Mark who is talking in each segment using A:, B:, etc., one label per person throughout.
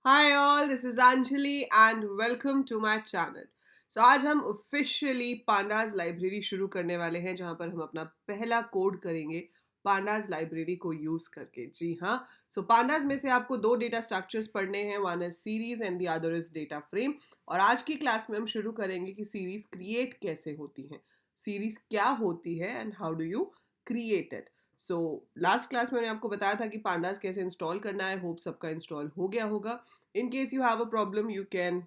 A: Hi all, this is Anjali and welcome to my channel. आज हम officially pandas library शुरू करने वाले हैं जहां पर हम अपना पहला कोड करेंगे पांडाज लाइब्रेरी को यूज करके। जी हाँ, पांडाज में से आपको दो डेटा स्ट्रक्चर्स पढ़ने हैं, one is series and the other is data frame. और आज की क्लास में हम शुरू करेंगे कि सीरीज क्रिएट कैसे होती हैं, सीरीज क्या होती है and how do you create it. So last class में मैंने आपको बताया था कि पांडास कैसे इंस्टॉल करना है। होप सबका इंस्टॉल हो गया होगा। In case you have a problem you can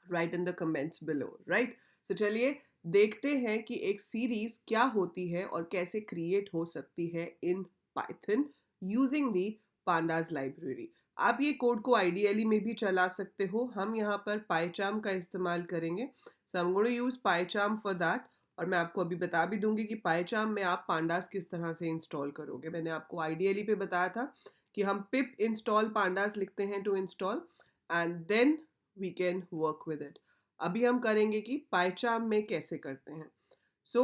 A: write in the comments below, right. So चलिए देखते हैं कि एक सीरीज क्या होती है और कैसे क्रिएट हो सकती है in Python using the pandas library. आप ये कोड को आइडियली में भी चला सकते हो। हम यहाँ पर पाइचार्म का इस्तेमाल करेंगे। So I am going to use PyCharm for that. और मैं आपको अभी बता भी दूंगी कि पाइचार्म में आप पांडास किस तरह से इंस्टॉल करोगे। मैंने आपको आइडियली पे बताया था कि हम पिप इंस्टॉल पांडास लिखते हैं to install and then we can work with it. अभी हम करेंगे कि पाइचार्म में कैसे करते हैं। So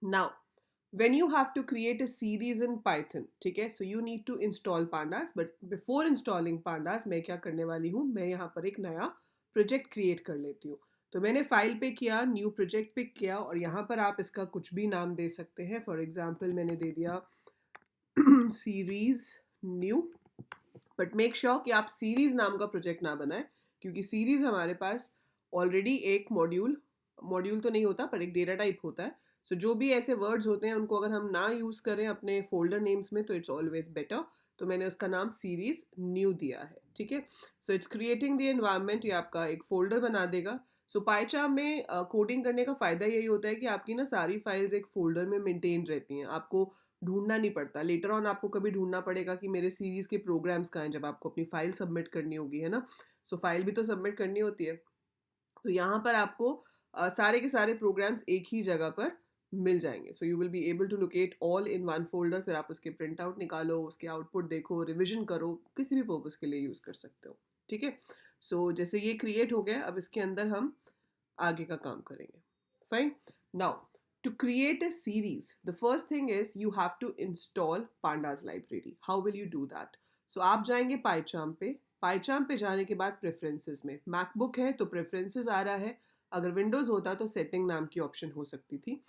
A: now when you have to create a series in python, ठीक है, so you need to install pandas, but before installing pandas मैं क्या करने वाली हूँ, मैं यहाँ पर एक नया प्रोजेक्ट क्रिएट कर लेती हूँ। तो मैंने फाइल पे किया, न्यू प्रोजेक्ट पिक किया और यहाँ पर आप इसका कुछ भी नाम दे सकते हैं। फॉर एग्जाम्पल मैंने दे दिया series new, but make sure कि आप सीरीज नाम का प्रोजेक्ट ना बनाएं, क्योंकि सीरीज हमारे पास ऑलरेडी एक मॉड्यूल मॉड्यूल तो नहीं होता पर एक डेटा टाइप होता है। सो जो भी ऐसे वर्ड्स होते हैं उनको अगर हम ना यूज़ करें अपने फोल्डर नेम्स में तो इट्स ऑलवेज बेटर। तो मैंने उसका नाम सीरीज न्यू दिया है, ठीक है। So it's creating the environment, ये आपका एक फोल्डर बना देगा। सो पाइचार्म में कोडिंग करने का फ़ायदा यही होता है कि आपकी ना सारी फाइल्स एक फोल्डर में मेंटेन रहती हैं, आपको ढूंढना नहीं पड़ता। लेटर ऑन आपको कभी ढूंढना पड़ेगा कि मेरे सीरीज़ के प्रोग्राम्स कहाँ हैं, जब आपको अपनी फ़ाइल सबमिट करनी होगी, है ना। फाइल भी तो सबमिट करनी होती है। तो यहाँ पर आपको सारे के सारे प्रोग्राम्स एक ही जगह पर मिल जाएंगे। So you will be able to locate all in one folder. फिर आप उसके प्रिंट आउट निकालो, उसके आउटपुट देखो, रिविजन करो, किसी भी पर्पज़ के लिए यूज़ कर सकते हो, ठीक है। जैसे ये क्रिएट हो गया, अब इसके अंदर हम आगे का काम करेंगे। Fine. Now to create a series, the first thing is you have to install pandas library. How will you do that? आप जाएंगे पाइचार्म पे। पाइचार्म पे जाने के बाद प्रेफरेंसेस में, मैकबुक है तो प्रेफरेंसेस आ रहा है, अगर विंडोज़ होता तो सेटिंग नाम की ऑप्शन हो सकती थी।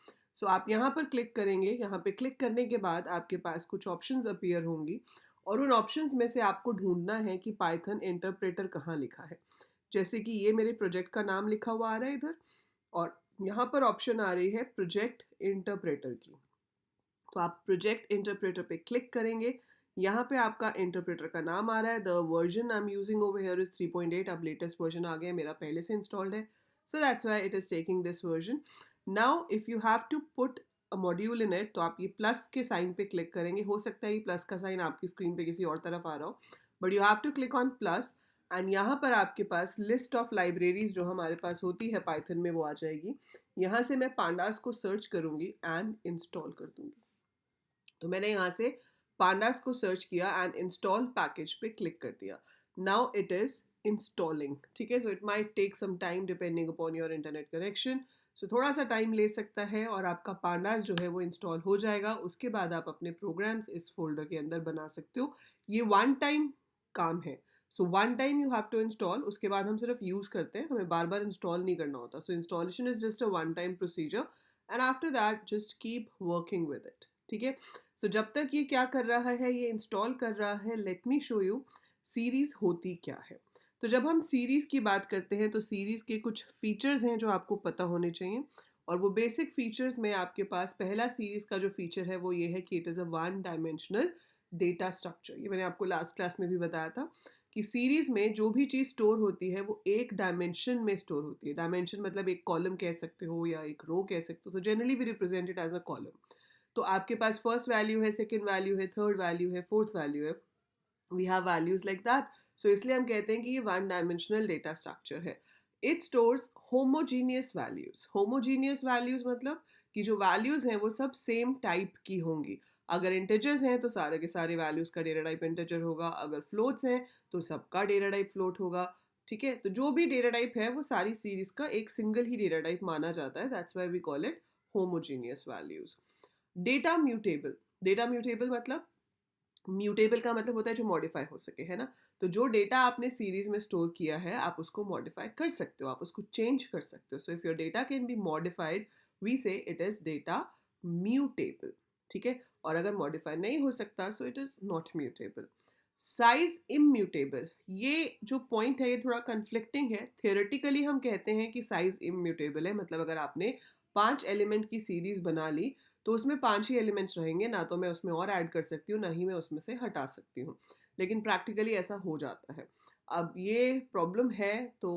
A: आप यहाँ पर क्लिक करेंगे। यहाँ पे क्लिक करने के बाद आपके पास कुछ ऑप्शंस अपीयर होंगी और उन ऑप्शंस में से आपको ढूंढना है कि पाइथन इंटरप्रेटर कहाँ लिखा है। जैसे कि ये मेरे प्रोजेक्ट का नाम लिखा हुआ आ रहा है इधर, और यहाँ पर ऑप्शन आ रही है प्रोजेक्ट इंटरप्रेटर की। तो आप प्रोजेक्ट इंटरप्रेटर पे क्लिक करेंगे। यहाँ पे आपका इंटरप्रेटर का नाम आ रहा है। The version I am using over here is 3.8। अब लेटेस्ट वर्जन आ गया, मेरा पहले से इंस्टॉल्ड है, so that's why it is taking this version. Now if you have to put a module in it, तो आप ये प्लस के साइन पे क्लिक करेंगे। हो सकता है ये प्लस का साइन आपकी स्क्रीन पे किसी और तरफ आ रहा हो, but you have to click on plus and यहाँ पर आपके पास लिस्ट ऑफ लाइब्रेरीज जो हमारे पास होती है पाइथन में वो आ जाएगी। यहाँ से मैं पांडास को सर्च करूँगी एंड इंस्टॉल कर दूँगी। तो मैंने यहाँ से पांडास को सर्च किया एंड इंस्टॉल पैकेज पे क्लिक कर दिया। नाउ इट इज़ इंस्टॉलिंग, ठीक है। It might take some time depending upon your internet connection. थोड़ा सा टाइम ले सकता है और आपका पांडास जो है वो इंस्टॉल हो जाएगा। उसके बाद आप अपने प्रोग्राम्स इस फोल्डर के अंदर बना सकते हो। ये वन टाइम काम है। One time you have to install, उसके बाद हम सिर्फ यूज़ करते हैं, हमें बार बार इंस्टॉल नहीं करना होता। Installation is just a one time procedure and after that just keep working with it, ठीक है। जब तक ये क्या कर रहा है, ये इंस्टॉल कर रहा है, let me show you series होती क्या है। तो जब हम सीरीज़ की बात करते हैं तो सीरीज़ के कुछ फीचर्स हैं जो आपको पता होने चाहिए, और वो बेसिक फीचर्स में आपके पास पहला सीरीज़ का जो फीचर है वो ये है कि it is a one dimensional data structure. ये मैंने आपको लास्ट क्लास में भी बताया था कि सीरीज़ में जो भी चीज़ स्टोर होती है वो एक डायमेंशन में स्टोर होती है। डायमेंशन मतलब एक कॉलम कह सकते हो या एक रो कह सकते हो। तो generally we represent it as a column. तो आपके पास फर्स्ट वैल्यू है, सेकंड वैल्यू है, थर्ड वैल्यू है, फोर्थ वैल्यू है। We have values like that. इसलिए हम कहते हैं कि ये वन डायमेंशनल डेटा स्ट्रक्चर है। It stores homogeneous values. Homogeneous values मतलब कि जो वैल्यूज हैं वो सब सेम टाइप की होंगी। अगर इंटीजर्स हैं तो सारे के सारे वैल्यूज का डेटा टाइप इंटीजर होगा, अगर फ्लोट्स हैं तो सबका डेटा टाइप फ्लोट होगा, ठीक है। तो जो भी डेटा टाइप है वो सारी सीरीज का एक सिंगल ही डेटा टाइप माना जाता है। That's why we call it homogeneous values. Data mutable. Data mutable मतलब म्यूटेबल का मतलब होता है जो मॉडिफाई हो सके, है ना। तो जो डेटा आपने सीरीज में स्टोर किया है आप उसको मॉडिफाई कर सकते हो, आप उसको चेंज कर सकते हो। So if your data can be modified we say it is data mutable, ठीक है। और अगर मॉडिफाई नहीं हो सकता so it is not mutable. Size immutable, ये जो पॉइंट है ये थोड़ा कन्फ्लिक्टिंग है। थियोरेटिकली हम कहते हैं कि साइज इम्यूटेबल है, मतलब अगर आपने 5 एलिमेंट की सीरीज बना ली तो उसमें 5 ही एलिमेंट्स रहेंगे, ना तो मैं उसमें और ऐड कर सकती हूँ ना ही मैं उसमें से हटा सकती हूँ। लेकिन प्रैक्टिकली ऐसा हो जाता है। अब ये प्रॉब्लम है तो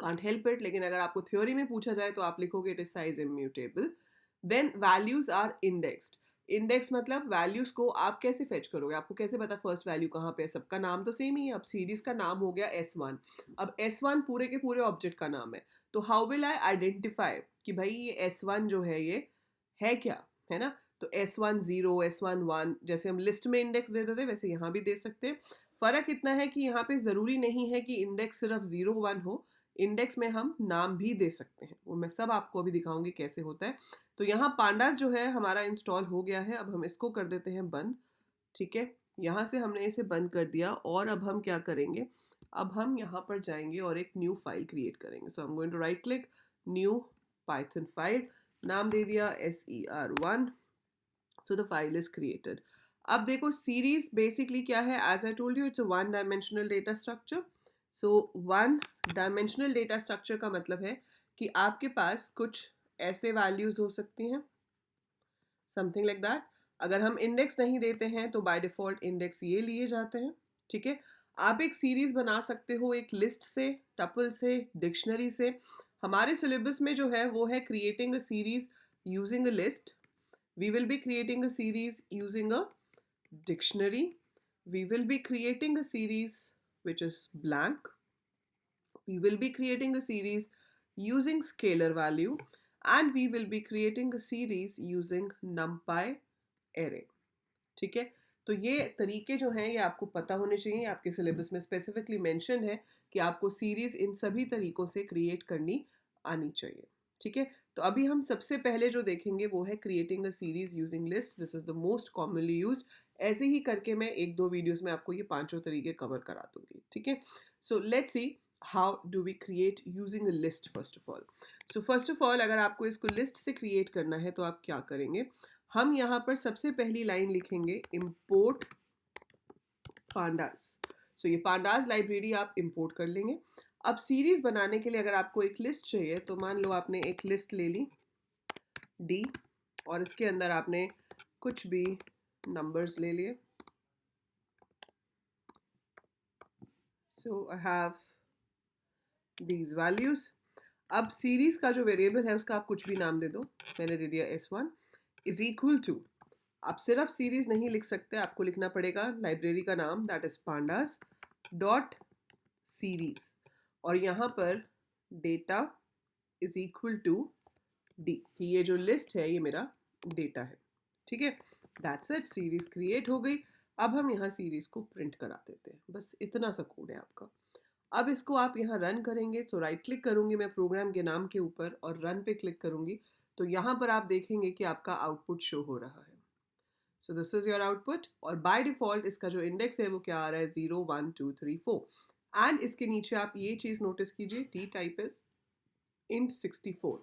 A: कांट हेल्प इट, लेकिन अगर आपको थ्योरी में पूछा जाए तो आप लिखोगे it is size immutable. Then values are indexed. Index मतलब वैल्यूज को आप कैसे फेच करोगे, आपको कैसे पता फर्स्ट वैल्यू कहाँ पे है। सबका नाम तो सेम ही है। अब सीरीज का नाम हो गया S1, अब S1 पूरे के पूरे ऑब्जेक्ट का नाम है, तो हाउ विल आई आइडेंटिफाई कि भाई ये S1 जो है ये है क्या, है ना। तो S1 0, S1 1, जैसे हम लिस्ट में इंडेक्स देते थे वैसे यहाँ भी दे सकते हैं। फ़र्क इतना है कि यहाँ पे ज़रूरी नहीं है कि इंडेक्स सिर्फ 0 1 हो, इंडेक्स में हम नाम भी दे सकते हैं, वो मैं सब आपको अभी दिखाऊंगी कैसे होता है। तो यहाँ पांडास जो है हमारा इंस्टॉल हो गया है, अब हम इसको कर देते हैं बंद, ठीक है। यहाँ से हमने इसे बंद कर दिया और अब हम क्या करेंगे, अब हम यहाँ पर जाएंगे और एक न्यू फाइल क्रिएट करेंगे। So I am going to right click, new Python file, नाम दे दिया ser1। So the file is created. अब देखो सीरीज बेसिकली क्या है, as I told you it's a one dimensional data structure. So one dimensional data structure का मतलब है कि आपके पास कुछ ऐसे वैल्यूज हो सकती हैं, समथिंग लाइक दैट। अगर हम इंडेक्स नहीं देते हैं तो बाय डिफॉल्ट इंडेक्स ये लिए जाते हैं, ठीक है। आप एक सीरीज बना सकते हो एक लिस्ट से, टपल से, डिक्शनरी से। हमारे सिलेबस में जो है वो है creating a series using a list. We will be creating a series using a dictionary. We will be creating a series which is blank. We will be creating a series using scalar value, and we will be creating a series using numpy array, ठीक है। तो ये तरीके जो हैं ये आपको पता होने चाहिए, आपके सिलेबस में स्पेसिफिकली मेंशन है कि आपको सीरीज इन सभी तरीकों से क्रिएट करनी आनी चाहिए, ठीक है। तो अभी हम सबसे पहले जो देखेंगे वो है creating a series using list. This is the most commonly used. ऐसे ही करके मैं एक दो वीडियोस में आपको ये पांचों तरीके कवर करा दूंगी, ठीक है। So let's see how do we create using a list first of all. So first of all अगर आपको इसको लिस्ट से क्रिएट करना है तो आप क्या करेंगे, हम यहाँ पर सबसे पहली लाइन लिखेंगे import pandas। सो ये pandas लाइब्रेरी आप इंपोर्ट कर लेंगे। अब सीरीज बनाने के लिए अगर आपको एक लिस्ट चाहिए तो मान लो आपने एक लिस्ट ले ली D और इसके अंदर आपने कुछ भी नंबर्स ले लिए। सो आई हैव दीज वैल्यूज। अब सीरीज का जो वेरिएबल है उसका आप कुछ भी नाम दे दो, मैंने दे दिया S1 इज इक्वल टू, आप सिर्फ सीरीज नहीं लिख सकते, आपको लिखना पड़ेगा लाइब्रेरी का नाम, that is pandas dot series, और यहाँ पर data is equal to d, कि ये जो लिस्ट है ये मेरा डेटा है, ठीक है। दैट्स इट, सीरीज क्रिएट हो गई। अब हम यहाँ सीरीज को प्रिंट करा देते हैं, बस इतना सा कोड है आपका। अब इसको आप यहाँ रन करेंगे तो राइट क्लिक करूंगी मैं प्रोग्राम के नाम के ऊपर और रन पे क्लिक करूंगी, तो यहाँ पर आप देखेंगे कि आपका आउटपुट शो हो रहा है। सो दिस इज योर आउटपुट, और बाय डिफॉल्ट इसका जो इंडेक्स है वो क्या आ रहा है 0 1 2 3 4। एंड इसके नीचे आप ये चीज़ नोटिस कीजिए, D type is int 64।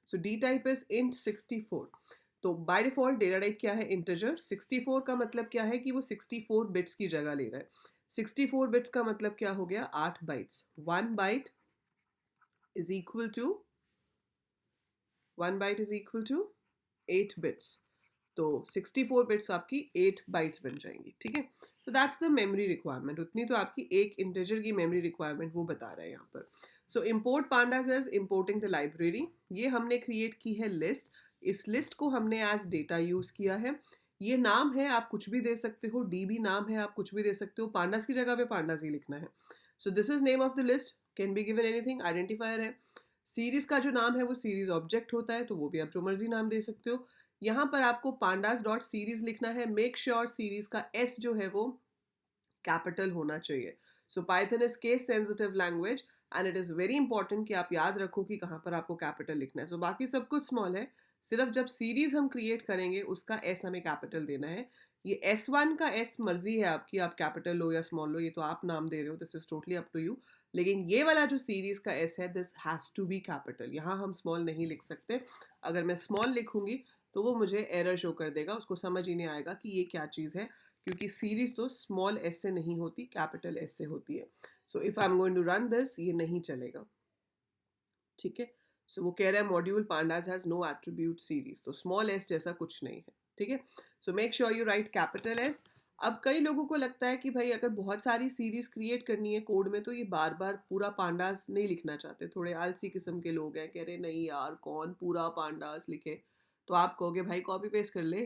A: So D type is int 64। तो बाय डिफॉल्ट डेटा टाइप क्या है, इंटीजर। 64 का मतलब क्या है कि वो 64 बिट्स की जगह ले रहा है। 64 बिट्स का मतलब क्या हो गया, 8 bytes. 1 byte is equal to 1 byte is equal to 8 bits. तो 64 बिट्स आपकी 8 बाइट्स बन जाएंगी, ठीक है। तो दैट्स द मेमोरी रिक्वायरमेंट, उतनी तो आपकी एक इंटीजर की मेमोरी रिक्वायरमेंट वो बता रहा है यहाँ पर। सो import pandas is importing the library. ये हमने क्रिएट की है लिस्ट, इस लिस्ट को हमने एज डेटा यूज किया है। ये नाम है, आप कुछ भी दे सकते हो, डी भी नाम है, आप कुछ भी दे सकते हो, पांडास की जगह पे पांडास ही लिखना है। सो this is name of the list, can be given anything, identifier है। सीरीज का जो नाम है वो सीरीज ऑब्जेक्ट होता है, तो वो भी आप जो मर्जी नाम दे सकते हो। यहाँ पर आपको pandas डॉट सीरीज लिखना है, मेक श्योर सीरीज का एस जो है वो कैपिटल होना चाहिए। सो Python is case sensitive language and it is very important कि आप याद रखो कि कहाँ पर आपको कैपिटल लिखना है। सो बाकी सब कुछ स्मॉल है, सिर्फ जब सीरीज हम क्रिएट करेंगे उसका एस हमें कैपिटल देना है, ये S1 का S मर्जी है आपकी, आप कैपिटल लो या स्मॉल लो, ये तो आप नाम दे रहे हो, this is totally up to you. लेकिन ये वाला जो सीरीज का S है, this has to be capital, यहाँ हम स्मॉल नहीं लिख सकते। अगर मैं स्मॉल लिखूंगी तो वो मुझे एरर शो कर देगा, उसको समझ ही नहीं आएगा कि ये क्या चीज़ है, क्योंकि सीरीज तो स्मॉल एस से नहीं होती, कैपिटल एस से होती है। So if I am going to run this, ये नहीं चलेगा, ठीक है। सो वो कह रहा है module pandas has no attribute series, तो स्मॉल एस जैसा कुछ नहीं है, ठीक है। So make sure you write capital S. अब कई लोगों को लगता है कि भाई अगर बहुत सारी सीरीज क्रिएट करनी है कोड में तो ये बार बार पूरा पांडास नहीं लिखना चाहते, थोड़े आलसी किस्म के लोग हैं, कह रहे नहीं यार कौन पूरा पांडास लिखे। तो आप कहोगे भाई कॉपी पेस्ट कर ले,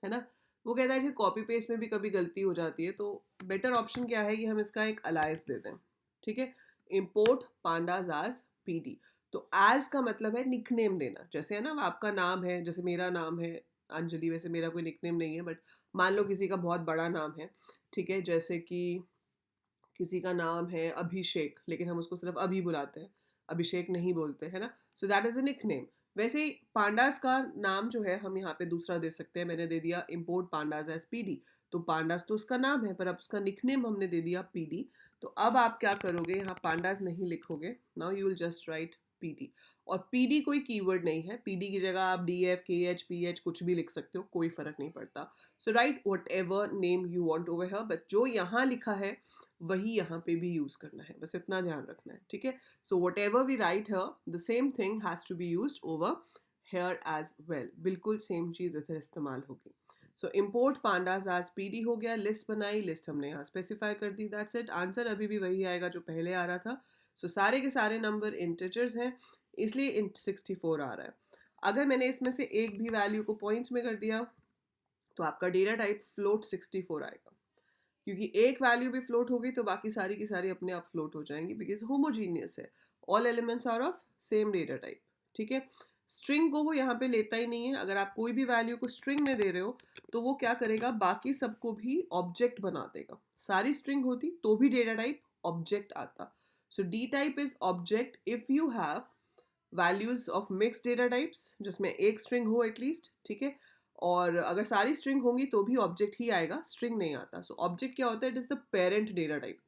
A: है ना। वो कहता है कि कॉपी पेस्ट में भी कभी गलती हो जाती है, तो बेटर ऑप्शन क्या है कि हम इसका एक अलायस दे दें, ठीक है। Import pandas as PD. तो एज का मतलब है निकनेम देना, जैसे है ना आपका नाम है, जैसे मेरा नाम है अंजलि, वैसे मेरा कोई निकनेम नहीं है, बट मान लो किसी का बहुत बड़ा नाम है, ठीक है, जैसे कि किसी का नाम है अभिषेक, लेकिन हम उसको सिर्फ अभी बुलाते हैं, अभिषेक नहीं बोलते, है ना। So that is a nickname. वैसे ही पांडास का नाम जो है हम यहाँ पे दूसरा दे सकते हैं, मैंने दे दिया इम्पोर्ट पांडास एज पीडी। तो पांडास तो उसका नाम है, पर अब उसका निकनेम हमने दे दिया पीडी। तो अब आप क्या करोगे, यहाँ पांडास नहीं लिखोगे, now you will just write PD. और पीडी कोई कीवर्ड नहीं है, पीडी की जगह आप D F K H P H कुछ भी लिख सकते हो, कोई फर्क नहीं पड़ता। So write whatever name you want over here, but जो यहाँ लिखा है वही यहाँ पे भी यूज करना है, बस इतना ध्यान रखना है, ठीक है। So whatever we write here, the same thing has to be used over here as well, बिल्कुल सेम चीज इधर इस्तेमाल होगी। So import pandas as PD हो गया, लिस्ट बनाई, लिस्ट हमने यहाँ स्पेसिफाई कर दी, दैट्स इट। आंसर अभी भी वही आएगा जो पहले आ रहा था। सो सारे के सारे नंबर इंटीजर्स हैं, इसलिए int 64 आ रहा है। अगर मैंने इसमें से एक भी वैल्यू को पॉइंट्स में कर दिया तो आपका डेटा टाइप फ्लोट 64 आएगा, क्योंकि एक वैल्यू भी फ्लोट हो गई तो बाकी सारी की सारी अपने आप फ्लोट हो जाएंगी, बिकॉज होमोजीनियस है, all elements are of same data type, ठीक है। स्ट्रिंग को वो यहाँ पे लेता ही नहीं है, अगर आप कोई भी वैल्यू को स्ट्रिंग में दे रहे हो तो वो क्या करेगा, बाकी सबको भी ऑब्जेक्ट बना देगा। सारी स्ट्रिंग होती तो भी डेटा टाइप ऑब्जेक्ट आता। So D type is object if you have values of mix data types, जिसमें एक स्ट्रिंग हो एटलीस्ट, ठीक है। और अगर सारी स्ट्रिंग होंगी तो भी ऑब्जेक्ट ही आएगा, स्ट्रिंग नहीं आता। सो ऑब्जेक्ट क्या होता है, it is the parent data type,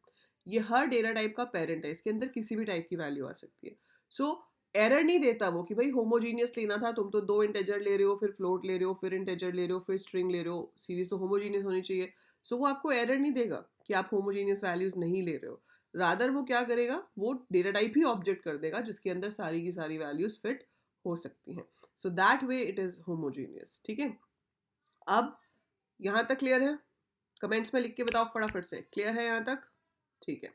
A: ये हर डेटा टाइप का पेरेंट है, इसके अंदर किसी भी टाइप की वैल्यू आ सकती है। सो एरर नहीं देता वो कि भाई होमोजीनियस लेना था, तुम तो दो इंटेजर ले रहे हो, फिर फ्लोट ले रहे हो, फिर इंटेजर ले रहे हो, फिर स्ट्रिंग ले रहे हो, सीरीज तो होमोजीनियस होनी चाहिए। सो वो आपको एरर नहीं देगा कि आप होमोजीनियस वैल्यूज नहीं ले रहे हो, रादर वो क्या करेगा, वो डेटा टाइप ही ऑब्जेक्ट कर देगा जिसके अंदर सारी की सारी वैल्यूज फिट हो सकती हैं। So that way it is homogeneous, ठीक है। अब यहाँ तक क्लियर है, कमेंट्स में लिख के बताओ फटाफट से, क्लियर है यहाँ तक, ठीक है।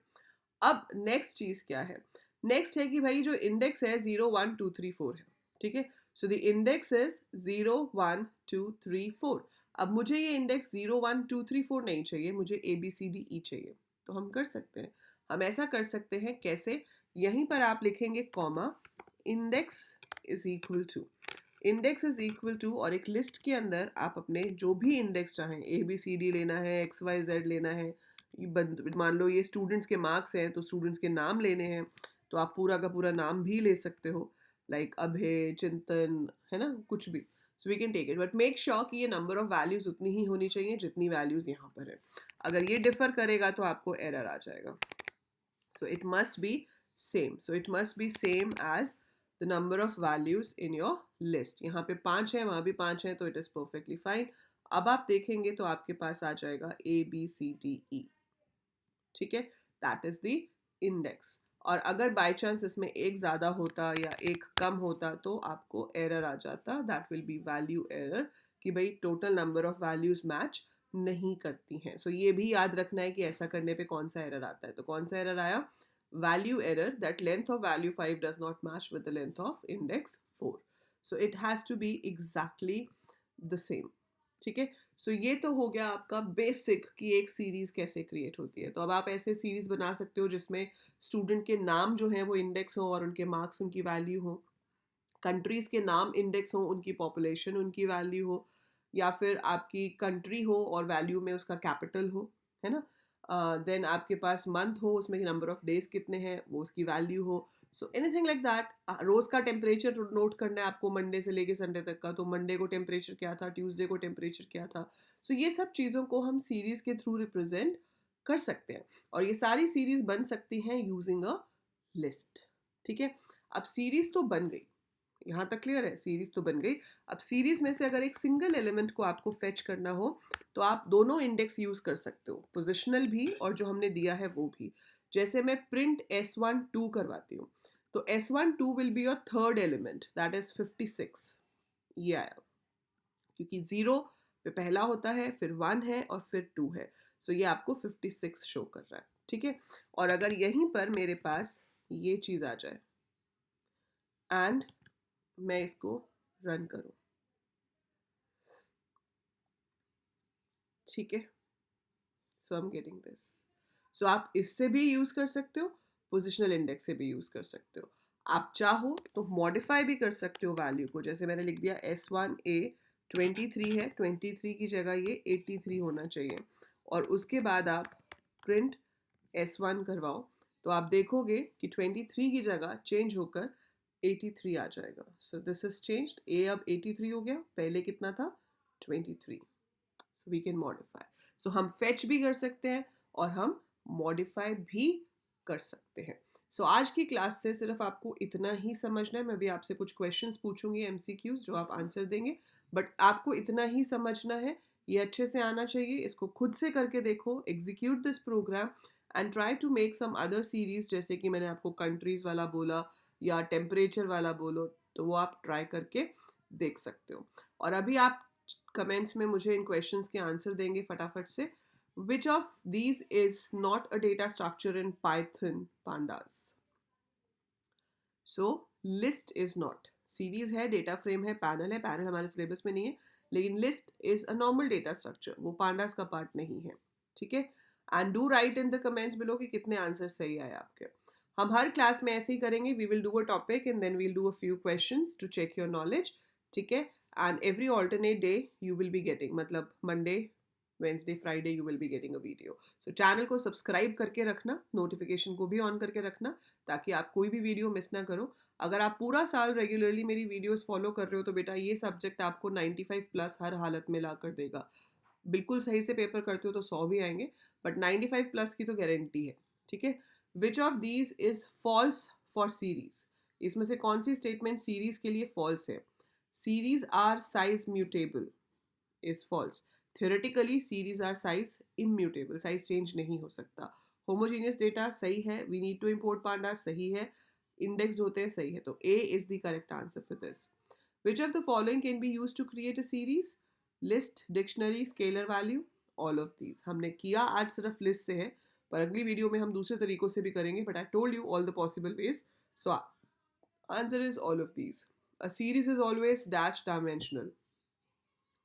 A: अब नेक्स्ट चीज क्या है, नेक्स्ट है कि भाई जो इंडेक्स है 0 1 2 3 4 है, ठीक है। So the index is 0 1 2 3 4। अब मुझे ये इंडेक्स 0 1 2 3 4 नहीं चाहिए, मुझे ABCDE चाहिए। तो हम कर सकते हैं, हम ऐसा कर सकते हैं, कैसे, यहीं पर आप लिखेंगे comma, index is equal to, index is equal to, और एक लिस्ट के अंदर आप अपने जो भी इंडेक्स चाहें, ABCD लेना है, XYZ लेना है, मान लो ये स्टूडेंट्स के मार्क्स हैं तो स्टूडेंट्स के नाम लेने हैं, तो आप पूरा का पूरा नाम भी ले सकते हो, लाइक अभय, चिंतन, है ना, कुछ भी। So we can take it, but make sure कि ये नंबर ऑफ वैल्यूज उतनी ही होनी चाहिए जितनी वैल्यूज यहाँ पर है। अगर ये डिफर करेगा तो आपको एरर आ जाएगा। So it must be same, so it must be same as the number of values in your list. यहाँ पे 5 है, वहाँ भी 5 है, तो इट इज परफेक्टली फाइन। अब आप देखेंगे तो आपके पास आ जाएगा ABCDE, ठीक है, दैट इज द इंडेक्स। और अगर बाय चांस इसमें एक ज़्यादा होता या एक कम होता तो आपको एरर आ जाता, that will be value error, कि भाई total number of values match नहीं करती हैं। सो ये भी याद रखना है कि ऐसा करने पे कौन सा एरर आता है। तो कौन सा एरर आया, value error, that length of value 5 does not match with the length of index 4। So it has to be exactly the same, ठीक है। सो ये तो हो गया आपका बेसिक कि एक सीरीज कैसे क्रिएट होती है। तो अब आप ऐसे सीरीज बना सकते हो जिसमें स्टूडेंट के नाम जो हैं वो इंडेक्स हो और उनके मार्क्स उनकी वैल्यू हो, कंट्रीज के नाम इंडेक्स हो, उनकी पॉपुलेशन उनकी वैल्यू हो, या फिर आपकी कंट्री हो और वैल्यू में उसका कैपिटल हो, है ना। देन आपके पास मंथ हो, उसमें नंबर ऑफ डेज कितने हैं वो उसकी वैल्यू हो. So anything like that. रोज़ का टेम्परेचर नोट करना है आपको मंडे से लेके संडे तक का, तो मंडे को टेम्परेचर क्या था, ट्यूसडे को टेम्परेचर क्या था. सो ये सब चीज़ों को हम सीरीज़ के थ्रू रिप्रेजेंट कर सकते हैं, और ये सारी सीरीज़ बन सकती हैं यूजिंग अ लिस्ट. ठीक है. अब सीरीज़ तो बन गई, यहाँ तक क्लियर है, सीरीज तो बन गई. अब सीरीज में से अगर एक सिंगल एलिमेंट को आपको फेच करना हो तो आप दोनों इंडेक्स यूज कर सकते हो, पोजिशनल भी और जो हमने दिया है वो भी. जैसे मैं प्रिंट S12 करवाती हूँ, तो S12 will be your third element, that is 56. ये आया क्योंकि 0 पे पहला होता है, फिर 1 है और फिर 2 है. सो ये आपको 56 शो कर रहा है. ठीक है. और अगर यहीं पर मेरे पास ये चीज़ आ जाए एंड मैं इसको रन करूं, ठीक है. सो आई एम गेटिंग दिस. सो आप इससे भी यूज कर सकते हो, पोजिशनल इंडेक्स से भी यूज कर सकते हो. आप चाहो तो मॉडिफाई भी कर सकते हो वैल्यू को. जैसे मैंने लिख दिया S1A 23 है, 23 की जगह ये 83 होना चाहिए. और उसके बाद आप प्रिंट S1 करवाओ तो आप देखोगे कि 23 की जगह चेंज होकर 83 आ जाएगा. So this is changed. A अब 83 हो गया, पहले कितना था, 23. So we can modify. So हम फेच भी कर सकते हैं और हम मॉडिफाई भी कर सकते हैं. सो आज की क्लास से सिर्फ आपको इतना ही समझना है. मैं भी आपसे कुछ क्वेश्चंस पूछूंगी, MCQs, जो आप आंसर देंगे, बट आपको इतना ही समझना है. ये अच्छे से आना चाहिए. इसको खुद से करके देखो, execute this program and try to make some other series. जैसे कि मैंने आपको कंट्रीज वाला बोला या टेम्परेचर वाला बोलो, तो वो आप ट्राई करके देख सकते हो. और अभी आप कमेंट्स में मुझे इन क्वेश्चंस के आंसर देंगे फटाफट से. Which of these is not a data structure in Python pandas? So list is not. Series है, डेटा फ्रेम है, पैनल है. पैनल हमारे सिलेबस में नहीं है, लेकिन list is a normal data structure, वो पांडास का पार्ट नहीं है. ठीक है. And do right in the comments below कि कितने आंसर सही आए आपके. हम हर क्लास में ऐसे ही करेंगे. We will do a topic and then we'll do a few questions to check your knowledge. ठीक है. And every alternate day you will be getting, मतलब Monday, Wednesday, Friday you will be getting a video. So channel को subscribe करके रखना, notification को भी on करके रखना, ताकि आप कोई भी वीडियो मिस ना करो. अगर आप पूरा साल रेगुलरली मेरी वीडियोस फॉलो कर रहे हो तो बेटा ये सब्जेक्ट आपको 95 प्लस हर हालत में ला कर देगा. बिल्कुल सही से पेपर करते हो तो 100 भी आएंगे, बट 95 प्लस की तो गारंटी है. ठीक है. Which of these is false for series? इसमें से कौन सी स्टेटमेंट सीरीज के लिए फॉल्स है? Series are size mutable is false. Theoretically series are size immutable, size change नहीं हो सकता. होमोजीनियस डेटा सही है, we need to import panda सही है, इंडेक्स होते हैं सही है. तो A is the correct answer for this. Which of the following can be use to create a series? List, dictionary, scalar value, all of these. हमने किया आज सिर्फ लिस्ट से है, पर अगली वीडियो में हम दूसरे तरीकों से भी करेंगे, but I told you all the possible ways. So answer is all of these. A series is always dash dimensional,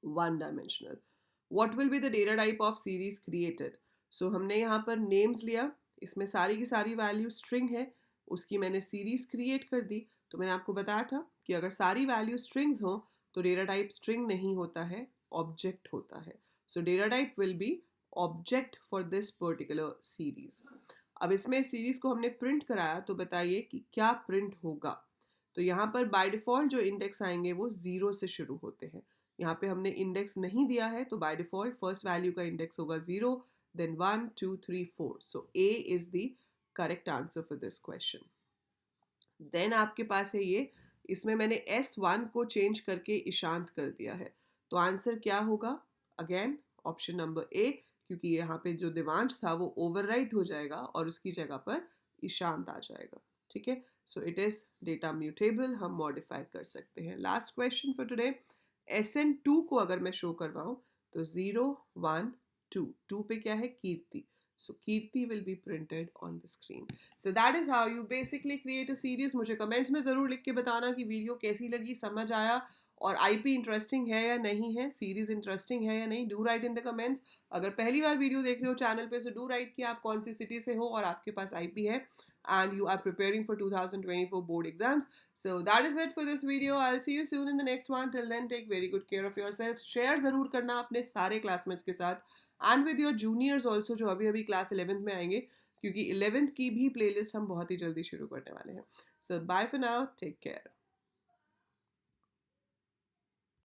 A: one dimensional. What will be the data type of series created? So हमने यहाँ पर names लिया, इसमें सारी की सारी value string है, उसकी मैंने सीरीज क्रिएट कर दी. तो मैंने आपको बताया था कि अगर सारी वैल्यू स्ट्रिंग्स हो तो डेटा टाइप स्ट्रिंग नहीं होता है, ऑब्जेक्ट होता है. सो data type will be object for this particular series. अब इसमें सीरीज को हमने प्रिंट कराया, तो बताइए कि क्या प्रिंट होगा. तो यहाँ पर बाय डिफ़ॉल्ट जो इंडेक्स आएंगे वो 0 से शुरू होते हैं. यहाँ पे हमने इंडेक्स नहीं दिया है, तो बाय डिफ़ॉल्ट फर्स्ट वैल्यू का इंडेक्स होगा 0, then 1 2 3 4. So A is the correct answer for this question. Then आपके पास है ये, इसमें मैंने S1 को चेंज करके ईशांत कर दिया है. तो आंसर क्या होगा? अगेन ऑप्शन नंबर ए, क्योंकि यहाँ पे जो देवांश था वो ओवरराइट हो जाएगा और उसकी जगह पर ईशांत आ जाएगा. ठीक है. सो इट इज डेटा म्यूटेबल, हम मॉडिफाई कर सकते हैं. Last question for today. SN2 को अगर मैं शो करवाऊं तो 0 1 2, 2 पे क्या है, कीर्ति. So Kirti will be printed on the screen. So that is how you basically create a series. मुझे कमेंट्स में ज़रूर लिख के बताना कि वीडियो कैसी लगी, समझ आया, और IP इंटरेस्टिंग है या नहीं है, सीरीज इंटरेस्टिंग है या नहीं. Do right in the comments. अगर पहली बार वीडियो देख रहे हो चैनल पे, तो डू राइट कि आप कौन सी सिटी से हो और आपके पास IP है and you are preparing for 2024 board exams. So that is it for this video. I'll see you soon in the next one. Till then, take very good care of yourself. Share ज़रूर करना अपने सारे classmates के साथ. And with your juniors also जो अभी अभी class 11th में आएंगे, क्योंकि 11th की भी प्लेलिस्ट हम बहुत ही जल्दी शुरू करने वाले हैं. So bye for now, take care.